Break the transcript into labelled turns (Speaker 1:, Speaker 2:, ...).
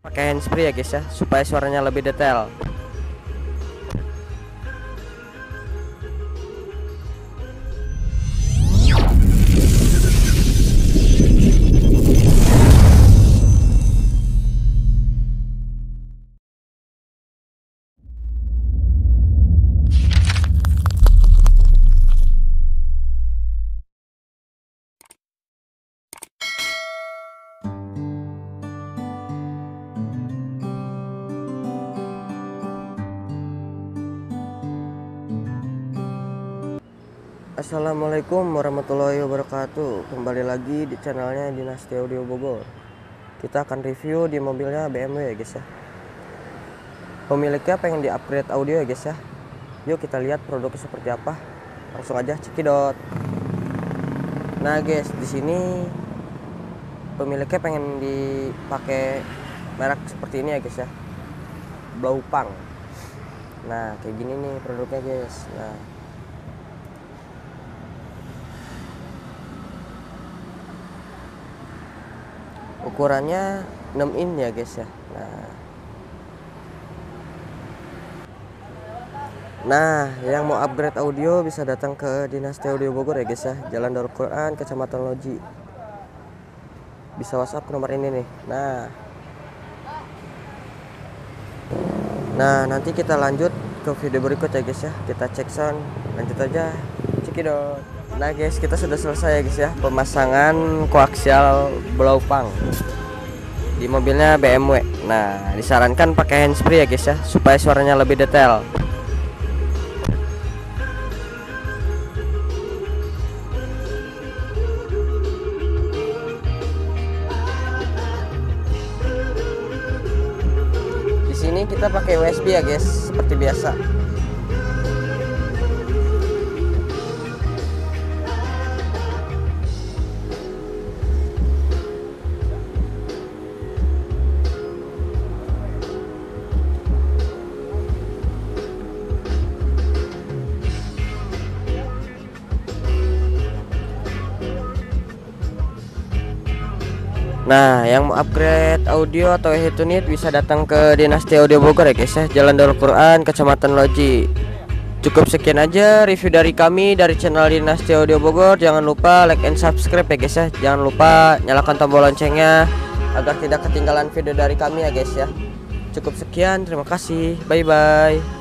Speaker 1: Pakai handsfree ya guys ya, supaya suaranya lebih detail. Assalamualaikum warahmatullahi wabarakatuh. Kembali lagi di channelnya Dinasti Audio Bogor. Kita akan review di mobilnya BMW ya guys ya. Pemiliknya pengen di-upgrade audio ya guys ya. Yuk kita lihat produknya seperti apa. Langsung aja cekidot. Nah guys, di sini pemiliknya pengen dipakai merek seperti ini ya guys ya. Blaupang. Nah, kayak gini nih produknya guys. Nah, ukurannya 6 in ya guys ya. Nah, yang mau upgrade audio bisa datang ke Dinasti Audio Bogor ya guys ya. Jalan Darul Quran, Kecamatan Loji. Bisa WhatsApp ke nomor ini nih. Nah, nanti kita lanjut ke video berikut ya guys ya. Kita cek sound, lanjut aja. Cekidot. Nah guys, kita sudah selesai ya guys ya pemasangan koaksial Blaupang di mobilnya BMW. Nah, disarankan pakai handsfree ya guys ya, supaya suaranya lebih detail. Di sini kita pakai USB ya guys, seperti biasa. Nah, yang mau upgrade audio atau head unit bisa datang ke Dinasti Audio Bogor ya guys ya, Jalan Darul Quran, Kecamatan Loji. Cukup sekian aja review dari kami dari channel Dinasti Audio Bogor. Jangan lupa like and subscribe ya guys ya. Jangan lupa nyalakan tombol loncengnya agar tidak ketinggalan video dari kami ya guys ya. Cukup sekian, terima kasih. Bye bye.